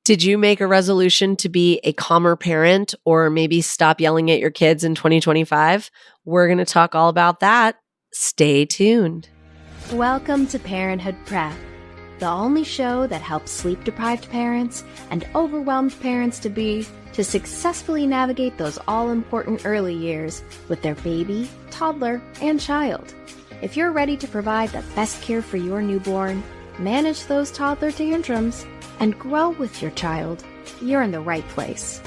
Did you make a resolution to be a calmer parent or maybe stop yelling at your kids in 2025? We're going to talk all about that. Stay tuned. Welcome to Parenthood Prep, the only show that helps sleep-deprived parents and overwhelmed parents-to-be to successfully navigate those all-important early years with their baby, toddler, and child. If you're ready to provide the best care for your newborn, manage those toddler tantrums, and grow with your child, you're in the right place.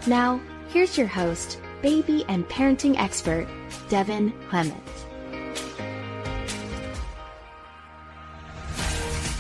Now, here's your host, baby and parenting expert, Devin Clement.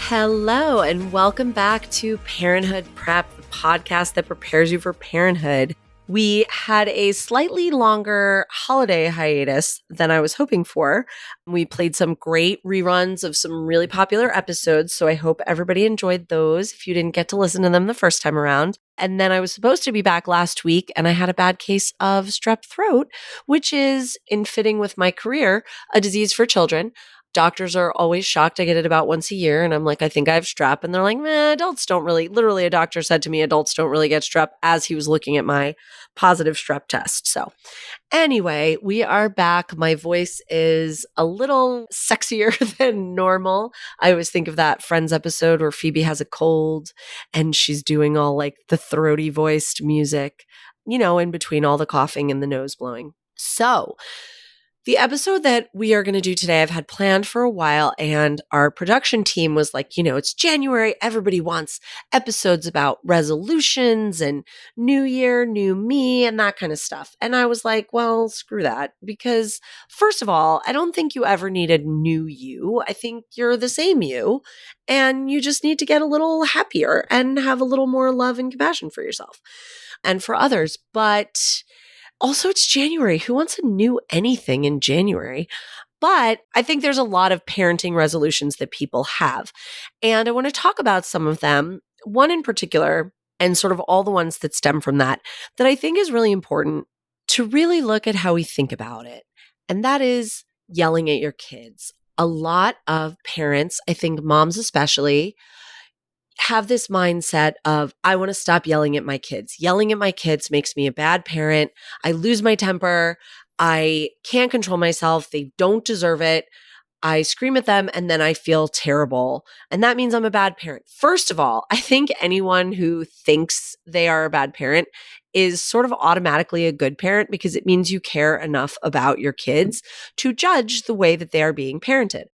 Hello, and welcome back to Parenthood Prep, the podcast that prepares you for parenthood. We had a slightly longer holiday hiatus than I was hoping for. We played some great reruns of some really popular episodes, so I hope everybody enjoyed those if you didn't get to listen to them the first time around. And then I was supposed to be back last week, and I had a bad case of strep throat, which is, in fitting with my career, a disease for children. Doctors are always shocked. I get it about once a year. And I'm like, I think I have strep. And they're like, adults don't really. Literally, a doctor said to me, adults don't really get strep as he was looking at my positive strep test. So anyway, we are back. My voice is a little sexier than normal. I always think of that Friends episode where Phoebe has a cold and she's doing all like the throaty voiced music, in between all the coughing and the nose blowing. So the episode that we are going to do today, I've had planned for a while, and our production team was like, it's January. Everybody wants episodes about resolutions and new year, new me, and that kind of stuff. And I was like, well, screw that. Because first of all, I don't think you ever need a new you. I think you're the same you, and you just need to get a little happier and have a little more love and compassion for yourself and for others. But also, it's January. Who wants a new anything in January? But I think there's a lot of parenting resolutions that people have. And I want to talk about some of them, one in particular, and sort of all the ones that stem from that I think is really important to really look at how we think about it. And that is yelling at your kids. A lot of parents, I think moms especially, have this mindset of, I want to stop yelling at my kids. Yelling at my kids makes me a bad parent. I lose my temper. I can't control myself. They don't deserve it. I scream at them and then I feel terrible. And that means I'm a bad parent. First of all, I think anyone who thinks they are a bad parent is sort of automatically a good parent because it means you care enough about your kids to judge the way that they are being parented.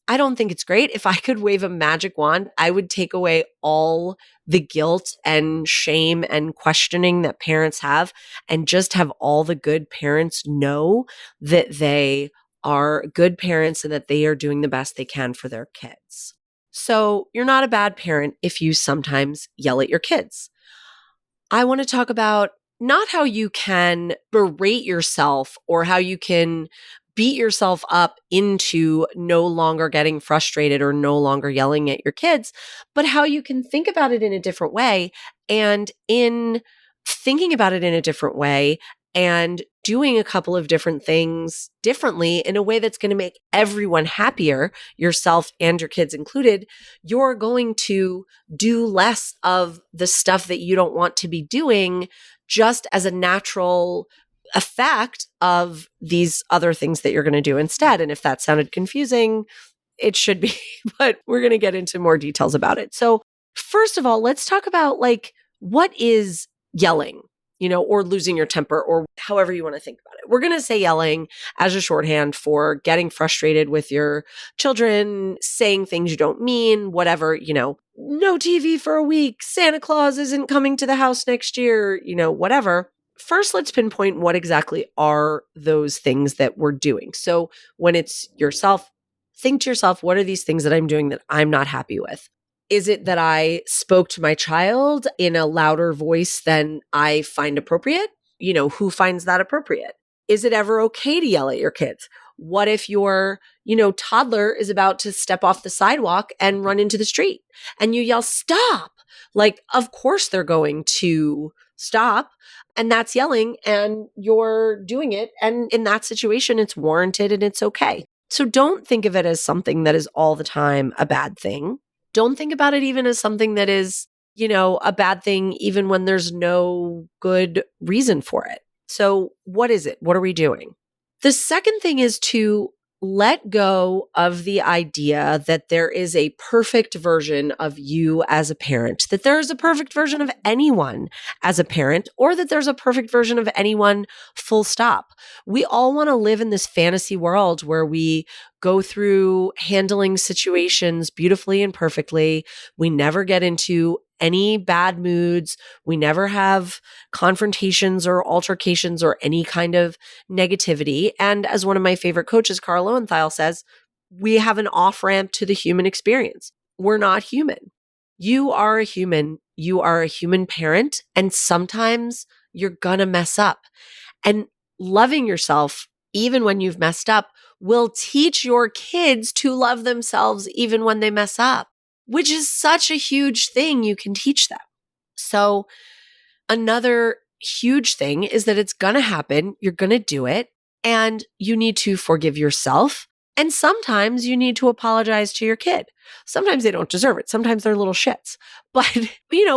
I don't think it's great. If I could wave a magic wand, I would take away all the guilt and shame and questioning that parents have and just have all the good parents know that they are good parents and that they are doing the best they can for their kids. So you're not a bad parent if you sometimes yell at your kids. I want to talk about not how you can berate yourself or how you can beat yourself up into no longer getting frustrated or no longer yelling at your kids, but how you can think about it in a different way. And in thinking about it in a different way and doing a couple of different things differently in a way that's going to make everyone happier, yourself and your kids included, you're going to do less of the stuff that you don't want to be doing just as a natural effect of these other things that you're going to do instead. And if that sounded confusing, it should be, but we're going to get into more details about it. So first of all, let's talk about what is yelling, or losing your temper or however you want to think about it. We're going to say yelling as a shorthand for getting frustrated with your children, saying things you don't mean, whatever, no TV for a week, Santa Claus isn't coming to the house next year, whatever. First, let's pinpoint what exactly are those things that we're doing. So when it's yourself, think to yourself, what are these things that I'm doing that I'm not happy with? Is it that I spoke to my child in a louder voice than I find appropriate? Who finds that appropriate? Is it ever okay to yell at your kids? What if your, toddler is about to step off the sidewalk and run into the street and you yell, stop? Of course they're going to stop. And that's yelling and you're doing it. And in that situation, it's warranted and it's okay. So don't think of it as something that is all the time a bad thing. Don't think about it even as something that is a bad thing even when there's no good reason for it. So what is it? What are we doing? The second thing is to let go of the idea that there is a perfect version of you as a parent, that there is a perfect version of anyone as a parent, or that there's a perfect version of anyone, full stop. We all want to live in this fantasy world where we go through handling situations beautifully and perfectly. We never get into any bad moods. We never have confrontations or altercations or any kind of negativity. And as one of my favorite coaches, Carl Lowenthal, says, we have an off ramp to the human experience. We're not human. You are a human. You are a human parent. And sometimes you're going to mess up. And loving yourself, even when you've messed up, will teach your kids to love themselves even when they mess up, which is such a huge thing you can teach them. So another huge thing is that it's going to happen. You're going to do it, and you need to forgive yourself. And sometimes you need to apologize to your kid. Sometimes they don't deserve it. Sometimes they're little shits. But,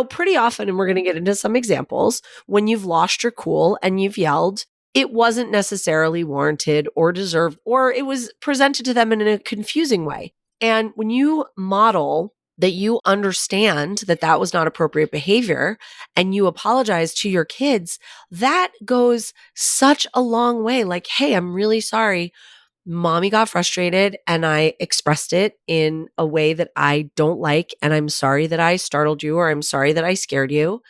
pretty often, and we're going to get into some examples, when you've lost your cool and you've yelled, it wasn't necessarily warranted or deserved, or it was presented to them in a confusing way. And when you model that you understand that that was not appropriate behavior and you apologize to your kids, that goes such a long way. Like, hey, I'm really sorry. Mommy got frustrated and I expressed it in a way that I don't like. And I'm sorry that I startled you, or I'm sorry that I scared you.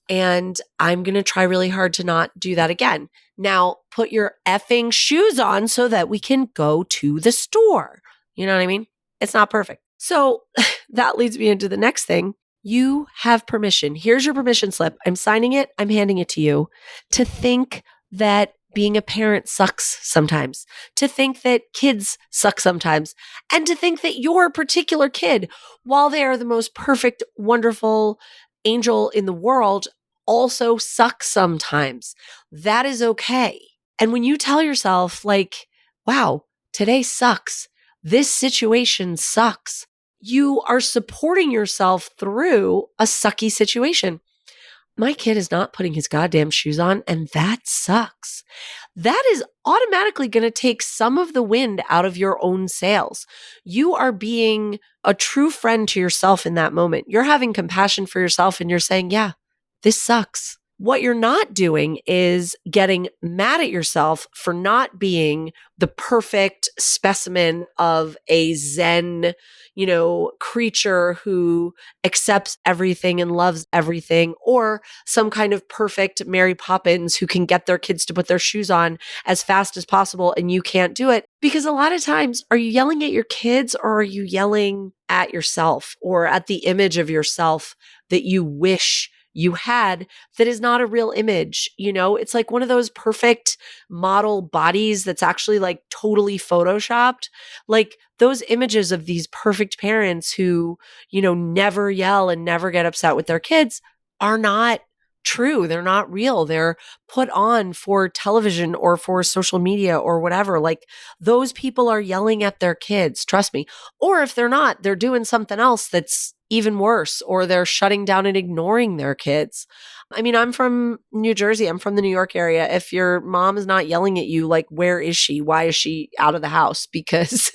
And I'm going to try really hard to not do that again. Now, put your effing shoes on so that we can go to the store. You know what I mean? It's not perfect. So that leads me into the next thing. You have permission. Here's your permission slip. I'm signing it. I'm handing it to you to think that being a parent sucks sometimes, to think that kids suck sometimes, and to think that your particular kid, while they are the most perfect, wonderful angel in the world, also sucks sometimes. That is okay. And when you tell yourself, like, wow, today sucks, this situation sucks, you are supporting yourself through a sucky situation. My kid is not putting his goddamn shoes on, and that sucks. That is automatically going to take some of the wind out of your own sails. You are being a true friend to yourself in that moment. You're having compassion for yourself and you're saying, yeah, this sucks. What you're not doing is getting mad at yourself for not being the perfect specimen of a Zen, creature who accepts everything and loves everything, or some kind of perfect Mary Poppins who can get their kids to put their shoes on as fast as possible and you can't do it. Because a lot of times, are you yelling at your kids, or are you yelling at yourself or at the image of yourself that you wish you had that is not a real image? It's like one of those perfect model bodies that's actually like totally photoshopped. Like those images of these perfect parents who, never yell and never get upset with their kids are not true. They're not real. They're put on for television or for social media or whatever. Like those people are yelling at their kids, trust me. Or if they're not, they're doing something else that's even worse, or they're shutting down and ignoring their kids. I mean, I'm from New Jersey. I'm from the New York area. If your mom is not yelling at you, like, where is she? Why is she out of the house? Because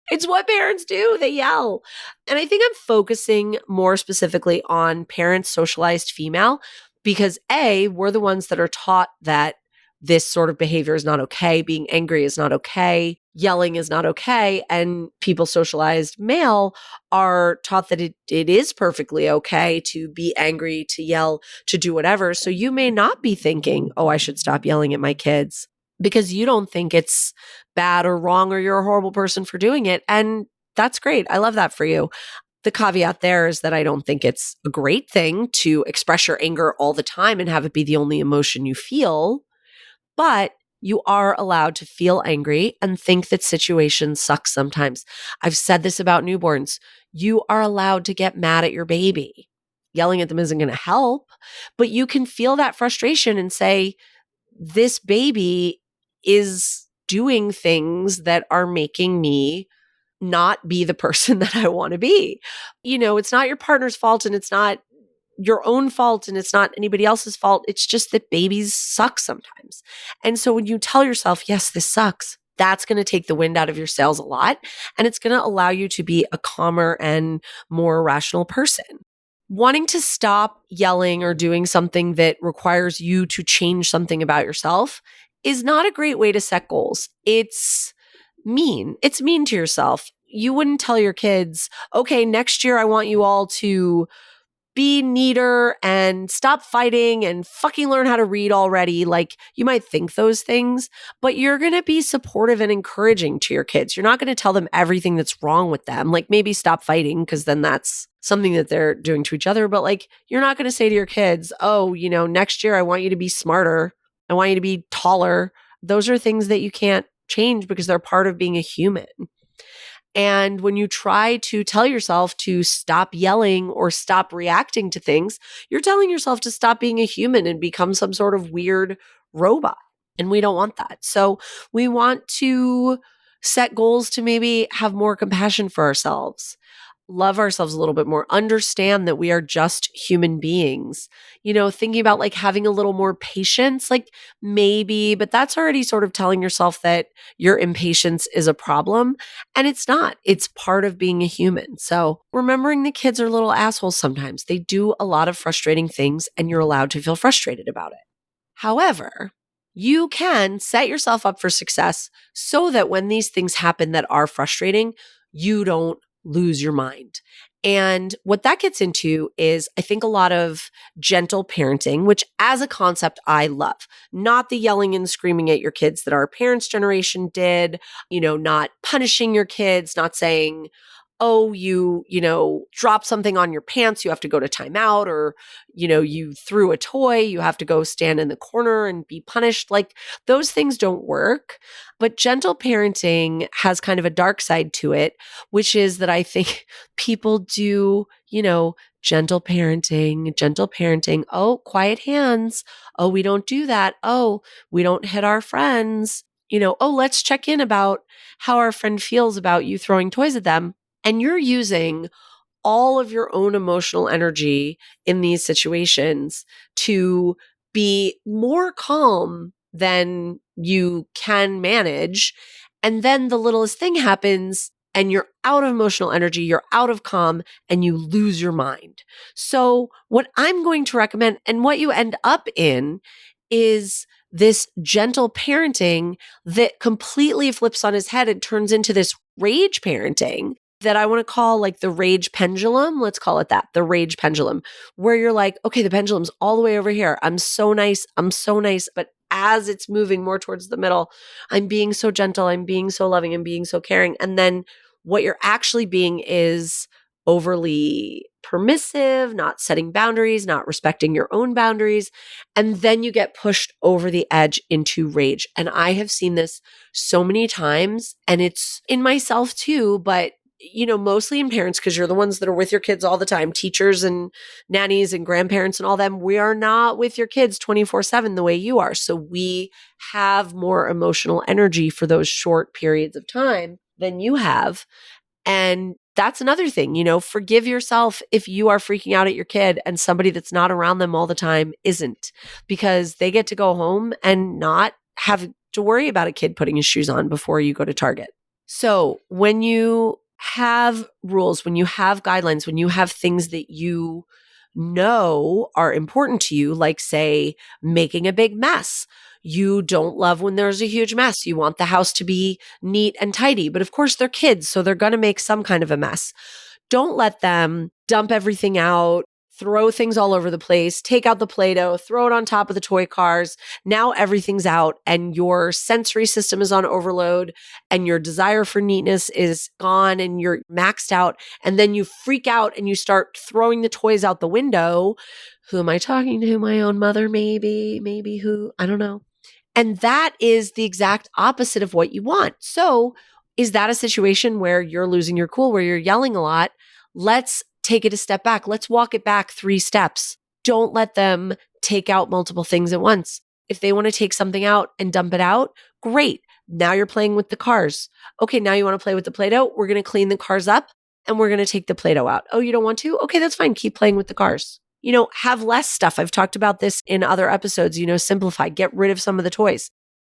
it's what parents do. They yell. And I think I'm focusing more specifically on parents socialized female because A, we're the ones that are taught that this sort of behavior is not okay. Being angry is not okay. Yelling is not okay. And people socialized male are taught that it is perfectly okay to be angry, to yell, to do whatever. So you may not be thinking, oh, I should stop yelling at my kids because you don't think it's bad or wrong or you're a horrible person for doing it. And that's great. I love that for you. The caveat there is that I don't think it's a great thing to express your anger all the time and have it be the only emotion you feel. But you are allowed to feel angry and think that situations suck sometimes. I've said this about newborns. You are allowed to get mad at your baby. Yelling at them isn't going to help, but you can feel that frustration and say, this baby is doing things that are making me not be the person that I want to be. It's not your partner's fault and it's not your own fault and it's not anybody else's fault. It's just that babies suck sometimes. And so when you tell yourself, yes, this sucks, that's going to take the wind out of your sails a lot. And it's going to allow you to be a calmer and more rational person. Wanting to stop yelling or doing something that requires you to change something about yourself is not a great way to set goals. It's mean. It's mean to yourself. You wouldn't tell your kids, okay, next year I want you all to be neater and stop fighting and fucking learn how to read already. Like, you might think those things, but you're going to be supportive and encouraging to your kids. You're not going to tell them everything that's wrong with them. Like, maybe stop fighting, because then that's something that they're doing to each other. But like, you're not going to say to your kids, oh, next year I want you to be smarter. I want you to be taller. Those are things that you can't change because they're part of being a human. And when you try to tell yourself to stop yelling or stop reacting to things, you're telling yourself to stop being a human and become some sort of weird robot. And we don't want that. So we want to set goals to maybe have more compassion for ourselves, love ourselves a little bit more, understand that we are just human beings, thinking about like having a little more patience, like maybe, but that's already sort of telling yourself that your impatience is a problem. And it's not, it's part of being a human. So remembering that kids are little assholes sometimes. They do a lot of frustrating things and you're allowed to feel frustrated about it. However, you can set yourself up for success so that when these things happen that are frustrating, you don't lose your mind. And what that gets into is, I think, a lot of gentle parenting, which as a concept, I love. Not the yelling and screaming at your kids that our parents' generation did, not punishing your kids, not saying, oh, you drop something on your pants, you have to go to timeout, or, you threw a toy, you have to go stand in the corner and be punished. Like, those things don't work. But gentle parenting has kind of a dark side to it, which is that I think people do, gentle parenting. Oh, quiet hands. Oh, we don't do that. Oh, we don't hit our friends. Oh, let's check in about how our friend feels about you throwing toys at them. And you're using all of your own emotional energy in these situations to be more calm than you can manage. And then the littlest thing happens and you're out of emotional energy, you're out of calm, and you lose your mind. So what I'm going to recommend, and what you end up in, is this gentle parenting that completely flips on his head and turns into this rage parenting that I want to call like the rage pendulum. Let's call it that, the rage pendulum, where you're like, okay, the pendulum's all the way over here. I'm so nice. But as it's moving more towards the middle, I'm being so gentle. I'm being so loving. I'm being so caring. And then what you're actually being is overly permissive, not setting boundaries, not respecting your own boundaries. And then you get pushed over the edge into rage. And I have seen this so many times, and it's in myself too, but mostly in parents, because you're the ones that are with your kids all the time, teachers and nannies and grandparents and all them. We are not with your kids 24/7 the way you are. So we have more emotional energy for those short periods of time than you have. And that's another thing, forgive yourself if you are freaking out at your kid and somebody that's not around them all the time isn't, because they get to go home and not have to worry about a kid putting his shoes on before you go to Target. So when you have rules, when you have guidelines, when you have things that you know are important to you, like say making a big mess. You don't love when there's a huge mess. You want the house to be neat and tidy, but of course they're kids, so they're going to make some kind of a mess. Don't let them dump everything out, throw things all over the place, take out the Play-Doh, throw it on top of the toy cars. Now everything's out and your sensory system is on overload and your desire for neatness is gone and you're maxed out. And then you freak out and you start throwing the toys out the window. Who am I talking to? My own mother, maybe who? I don't know. And that is the exact opposite of what you want. So is that a situation where you're losing your cool, where you're yelling a lot? Let's take it a step back. Let's walk it back 3 steps. Don't let them take out multiple things at once. If they want to take something out and dump it out, great. Now you're playing with the cars. Okay, now you want to play with the Play-Doh. We're going to clean the cars up and we're going to take the Play-Doh out. Oh, you don't want to? Okay, that's fine. Keep playing with the cars. have less stuff. I've talked about this in other episodes, simplify, get rid of some of the toys.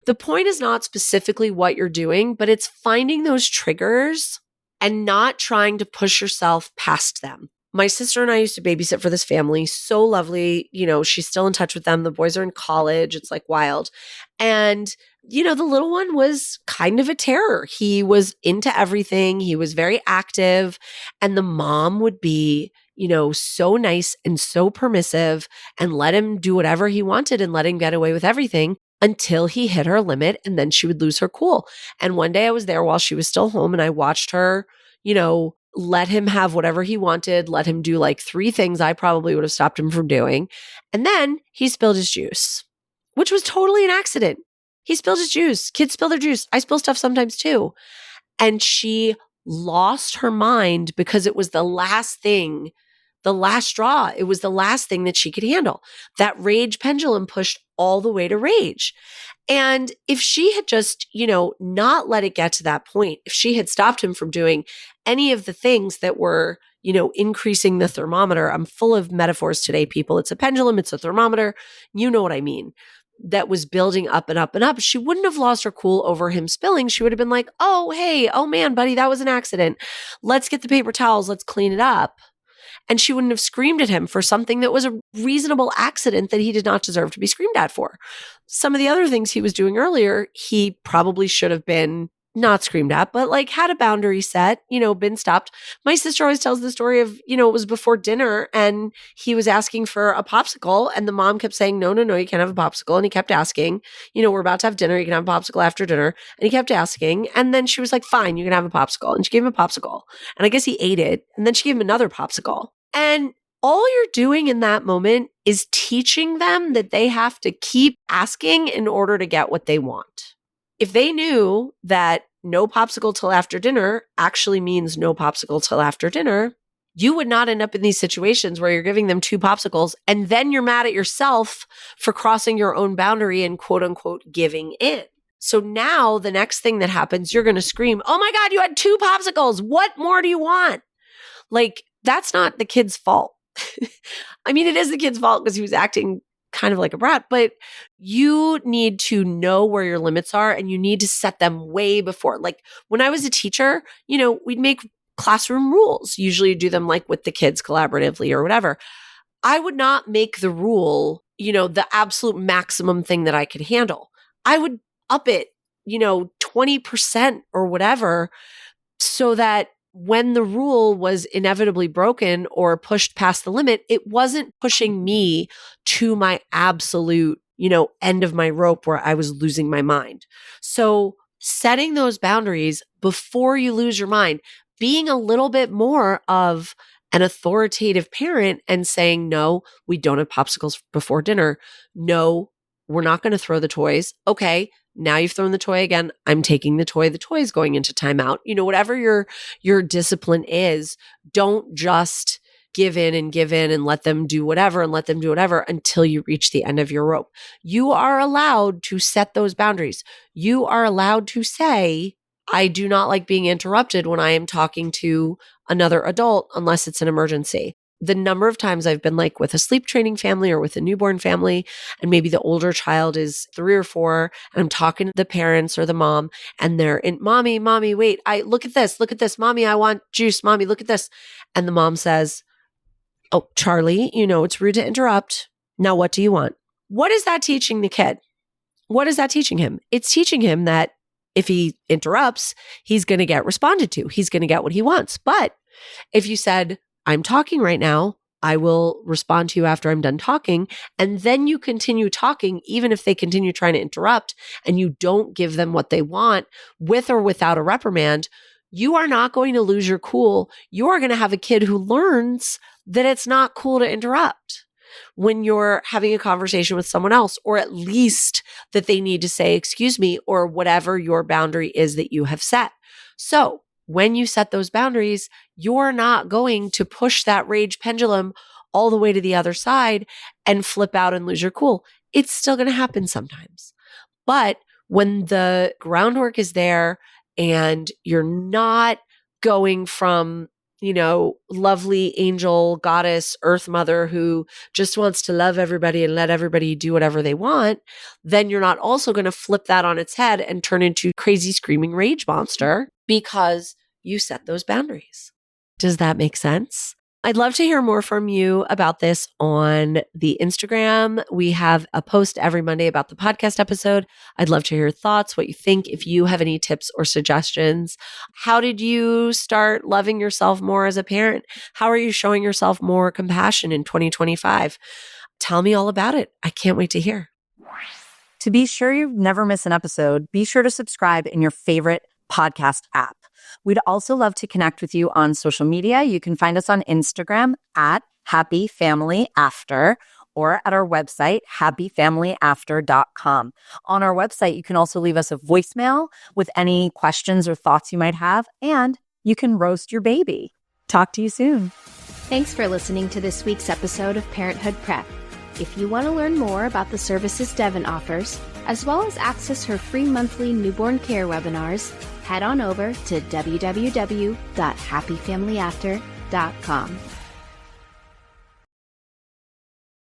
The point is not specifically what you're doing, but it's finding those triggers and not trying to push yourself past them. My sister and I used to babysit for this family. So lovely. She's still in touch with them. The boys are in college. It's like wild. And, the little one was kind of a terror. He was into everything. He was very active. And the mom would be, so nice and so permissive and let him do whatever he wanted and let him get away with everything until he hit her limit. And then she would lose her cool. And one day I was there while she was still home and I watched her, let him have whatever he wanted, let him do like 3 things I probably would have stopped him from doing. And then he spilled his juice, which was totally an accident. He spilled his juice. Kids spill their juice. I spill stuff sometimes too. And she lost her mind because it was the last thing, the last straw. It was the last thing that she could handle. That rage pendulum pushed all the way to rage. And if she had just, not let it get to that point, if she had stopped him from doing any of the things that were, increasing the thermometer, I'm full of metaphors today, people. It's a pendulum, it's a thermometer. You know what I mean? That was building up and up and up. She wouldn't have lost her cool over him spilling. She would have been like, oh, hey, oh man, buddy, that was an accident. Let's get the paper towels. Let's clean it up. And she wouldn't have screamed at him for something that was a reasonable accident that he did not deserve to be screamed at for. Some of the other things he was doing earlier, he probably should have been not screamed at, but like had a boundary set, been stopped. My sister always tells the story of, it was before dinner and he was asking for a popsicle and the mom kept saying, no, you can't have a popsicle. And he kept asking, we're about to have dinner. You can have a popsicle after dinner. And he kept asking. And then she was like, fine, you can have a popsicle. And she gave him a popsicle. And I guess he ate it. And then she gave him another popsicle. And all you're doing in that moment is teaching them that they have to keep asking in order to get what they want. If they knew that no popsicle till after dinner actually means no popsicle till after dinner, you would not end up in these situations where you're giving them 2 popsicles and then you're mad at yourself for crossing your own boundary and quote unquote giving in. So now the next thing that happens, you're going to scream, oh my God, you had 2 popsicles. What more do you want? Like, that's not the kid's fault. I mean, it is the kid's fault because he was acting kind of like a brat, but you need to know where your limits are and you need to set them way before. Like when I was a teacher, we'd make classroom rules. Usually you do them like with the kids collaboratively or whatever. I would not make the rule, the absolute maximum thing that I could handle. I would up it, 20% or whatever, so that when the rule was inevitably broken or pushed past the limit, it wasn't pushing me to my absolute, end of my rope where I was losing my mind. So setting those boundaries before you lose your mind, being a little bit more of an authoritative parent and saying, no, we don't have popsicles before dinner. No, we're not going to throw the toys. Okay. Now you've thrown the toy again. I'm taking the toy. The toy is going into timeout. Whatever your discipline is, don't just give in and let them do whatever until you reach the end of your rope. You are allowed to set those boundaries. You are allowed to say, I do not like being interrupted when I am talking to another adult unless it's an emergency. The number of times I've been like with a sleep training family or with a newborn family, and maybe the older child is 3 or 4, and I'm talking to the parents or the mom, and they're in, mommy, wait, look at this, mommy, I want juice, mommy, look at this. And the mom says, oh, Charlie, it's rude to interrupt. Now, what do you want? What is that teaching the kid? What is that teaching him? It's teaching him that if he interrupts, he's going to get responded to. He's going to get what he wants. But if you said, I'm talking right now, I will respond to you after I'm done talking. And then you continue talking, even if they continue trying to interrupt and you don't give them what they want with or without a reprimand, you are not going to lose your cool. You are going to have a kid who learns that it's not cool to interrupt when you're having a conversation with someone else, or at least that they need to say, excuse me, or whatever your boundary is that you have set. So when you set those boundaries, you're not going to push that rage pendulum all the way to the other side and flip out and lose your cool. It's still going to happen sometimes. But when the groundwork is there and you're not going from, lovely angel, goddess, earth mother who just wants to love everybody and let everybody do whatever they want, then you're not also going to flip that on its head and turn into crazy screaming rage monster because you set those boundaries. Does that make sense? I'd love to hear more from you about this on the Instagram. We have a post every Monday about the podcast episode. I'd love to hear your thoughts, what you think, if you have any tips or suggestions. How did you start loving yourself more as a parent? How are you showing yourself more compassion in 2025? Tell me all about it. I can't wait to hear. To be sure you never miss an episode, be sure to subscribe in your favorite podcast app. We'd also love to connect with you on social media. You can find us on Instagram at Happy Family After or at our website, happyfamilyafter.com. On our website, you can also leave us a voicemail with any questions or thoughts you might have, and you can roast your baby. Talk to you soon. Thanks for listening to this week's episode of Parenthood Prep. If you want to learn more about the services Devin offers, as well as access her free monthly newborn care webinars, head on over to www.happyfamilyafter.com.